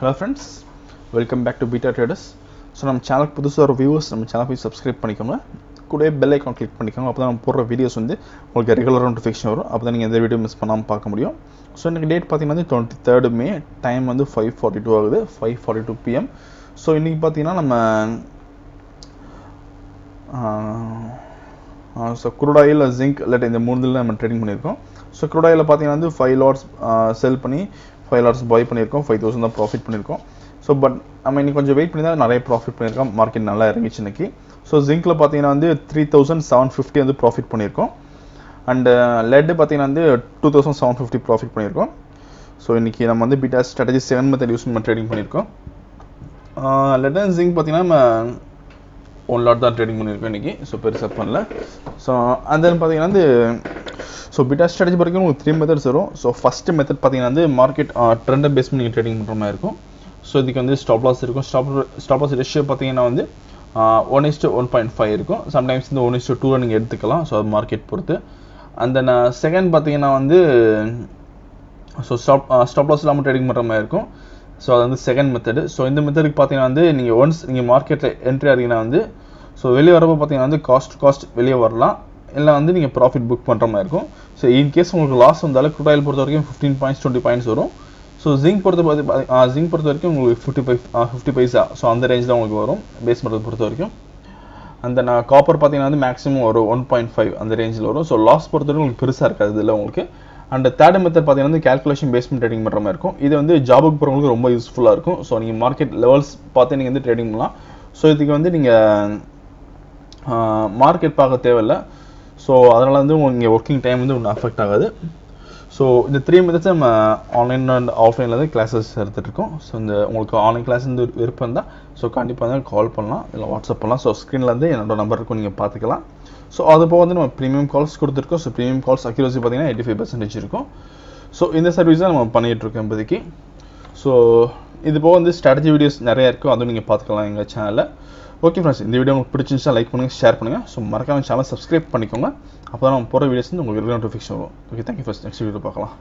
Hello friends, welcome back to Beta Traders. So நம்ம சேனலுக்கு புதுசாக ஒரு வியூவர்ஸ் நம்ம சேனல் போய் சப்ஸ்கிரைப் பண்ணிக்கோங்க. கூட பெல் ஐக்கான் கிளிக் பண்ணிக்கோங்க. அப்போ தான் நம்ம போடுற வீடியோஸ் வந்து உங்களுக்கு ரெகுலராக நோட்டிஃபிகேஷன் வரும். அப்போ தான் நீங்கள் எந்த வீடியோ மிஸ் பண்ணாமல் பார்க்க முடியும். ஸோ இன்றைக்கி டேட் பார்த்தீங்கன்னா 23rd May, டைம் வந்து 5:42 ஆகுது, 5:42 PM. ஸோ இன்றைக்கி பார்த்தீங்கன்னா நம்ம ஸோ crudeoil, zinc, இல்லாட்டி இந்த மூணுல நம்ம ட்ரேடிங் பண்ணியிருக்கோம். ஸோ crudeoil பார்த்தீங்கன்னா வந்து 5 lots செல் பண்ணி 5 lots பை பண்ணியிருக்கோம், 5,000 தான் ப்ராஃபிட் பண்ணியிருக்கோம். ஸோ பட் நம்ம இன்னைக்கு கொஞ்சம் வெயிட் பண்ணி தான் நிறைய ப்ராஃபிட் பண்ணியிருக்கோம். மார்க்கெட் நல்லா இறங்கிச்சு இன்னைக்கு. ஸோ ஜிங்க்ல பார்த்தீங்கன்னா வந்து 3,750 வந்து ப்ராஃபிட் பண்ணியிருக்கோம். அண்ட் லெட் பார்த்தீங்கன்னா வந்து 2,750 ப்ராஃபிட் பண்ணியிருக்கோம். ஸோ இன்னைக்கு நம்ம வந்து பீட்டா ஸ்ட்ராட்டஜி 7 மெத்தட் யூஸ் பண்ணி ட்ரேடிங் பண்ணியிருக்கோம். லெட் அண்ட் ஜிங்க் பார்த்தீங்கன்னா நம்ம 1 lot தான் ட்ரேடிங் பண்ணியிருக்கோம் இன்னைக்கு. ஸோ பெருசாக பண்ணல. ஸோ அண்ட் தென் பார்த்தீங்கன்னா வந்து ஸோ பீட்டா ஸ்ட்ராட்டஜி வரைக்கும் உங்களுக்கு 3 மெத்தட்ஸ் வரும். ஸோ ஃபஸ்ட்டு மெத்தட் பார்த்தீங்கன்னா வந்து மார்க்கெட் ட்ரெண்டை பேஸ் பண்ணி நீங்கள் ட்ரேடிங் பண்ணுற மாதிரி இருக்கும். ஸோ இதுக்கு வந்து ஸ்டாப் லாஸ் இருக்கும். ஸ்டாப் லாஸ் ரேஷியோ பார்த்தீங்கன்னா வந்து 1:1.5 இருக்கும். சம்டைம்ஸ் இந்த 1:2 நீங்கள் எடுத்துக்கலாம். ஸோ அது மார்க்கெட் பொறுத்து. அண்ட் தென் செகண்ட் பார்த்தீங்கன்னா வந்து ஸோ ஸ்டாப் லாஸ் இல்லாமல் ட்ரேடிங் பண்ணுற மாதிரி இருக்கும். ஸோ அது வந்து செகண்ட் மெத்தடு. ஸோ இந்த மெத்தடுக்கு பார்த்தீங்கன்னா வந்து நீங்கள் ஒன்ஸ் நீங்கள் மார்க்கெட்டில் என்ட்ரி ஆகிறீங்கன்னா வந்து ஸோ வெளியே வரப்போ பார்த்தீங்கன்னா வந்து காஸ்ட் வெளியே வரலாம், இல்லை வந்து நீங்கள் ப்ராஃபிட் புக் பண்ணுற மாதிரி இருக்கும். ஸோ இன்கேஸ் உங்களுக்கு லாஸ் வந்தாலும் crudeoil பொறுத்த வரைக்கும் 15 points 20 points வரும். ஸோ ஜிங்க் பொறுத்த வரைக்கும் உங்களுக்கு 50 பைசா, ஸோ அந்த ரேஞ்ச் தான் உங்களுக்கு வரும் பேஸ் மெத்தட் பொறுத்த வரைக்கும். அந்த காப்பர் பார்த்தீங்கன்னா வந்து மேக்ஸிமம் ஒரு 1.5 அந்த ரேஞ்சில் வரும். ஸோ லாஸ் பொறுத்த வரைக்கும் உங்களுக்கு பெருசாக இருக்காது இதில் உங்களுக்கு. அண்ட் தேர்ட் மெத்தட் பார்த்தீங்கன்னா வந்து கேல்குலேஷன் பேஸ் பண்ணி ட்ரேடிங் பண்ணுற மாதிரி இருக்கும். இது வந்து ஜாபுக்கு போகிறவங்களுக்கு ரொம்ப யூஸ்ஃபுல்லாக இருக்கும். ஸோ நீங்கள் மார்க்கெட் லெவல்ஸ் பார்த்து நீங்கள் வந்து ட்ரேடிங் பண்ணலாம். ஸோ இதுக்கு வந்து நீங்கள் மார்க்கெட் பார்க்க தேவையில்லை. ஸோ அதனால் வந்து உங்கள் ஒர்க்கிங் டைம் வந்து ஒன்றும் அஃபெக்ட் ஆகாது. ஸோ இந்த 3 மெத்தட்ஸ் நம்ம ஆன்லைன் அண்ட் ஆஃப்லைனில் தான் கிளாஸஸ் எடுத்துகிட்ருக்கோம். ஸோ இந்த உங்களுக்கு ஆன்லைன் கிளாஸ் வந்து விருப்பம் தான் ஸோ கண்டிப்பாக வந்து கால் பண்ணலாம், இல்லை வாட்ஸ்அப் பண்ணலாம். ஸோ ஸ்க்ரீன்லேருந்து என்னோட நம்பர் இருக்கும், நீங்கள் பார்த்துக்கலாம். ஸோ அது போக வந்து நம்ம ப்ரீமியம் கால்ஸ் கொடுத்துருக்கோம். ஸோ ப்ரீமியம் கால்ஸ் அக்யூரசி பார்த்தீங்கன்னா 85% இருக்கும். ஸோ இந்த சர்வீஸ் தான் நம்ம பண்ணிகிட்ருக்கோம் இப்போதைக்கு. ஸோ இது போக வந்து ஸ்ட்ராட்டஜி வீடியோஸ் நிறையா இருக்கும், அதுவும் நீங்கள் பார்த்துக்கலாம் எங்கள் சேனலில். ஓகே ஃப்ரெண்ட்ஸ், இந்த வீடியோ உங்களுக்கு பிடிச்சிருந்துச்சா லைக் பண்ணுங்கள், ஷேர் பண்ணுங்கள். ஸோ மறக்காம சேனல் சப்ஸ்கிரைப் பண்ணிக்கோங்க. அப்போ தான் நம்ம போகிற வீடியோஸ் வந்து உங்களுக்கு நோட்டிஃபிகேஷன் வரும். Okay, thank you. First next video பார்க்கலாம்.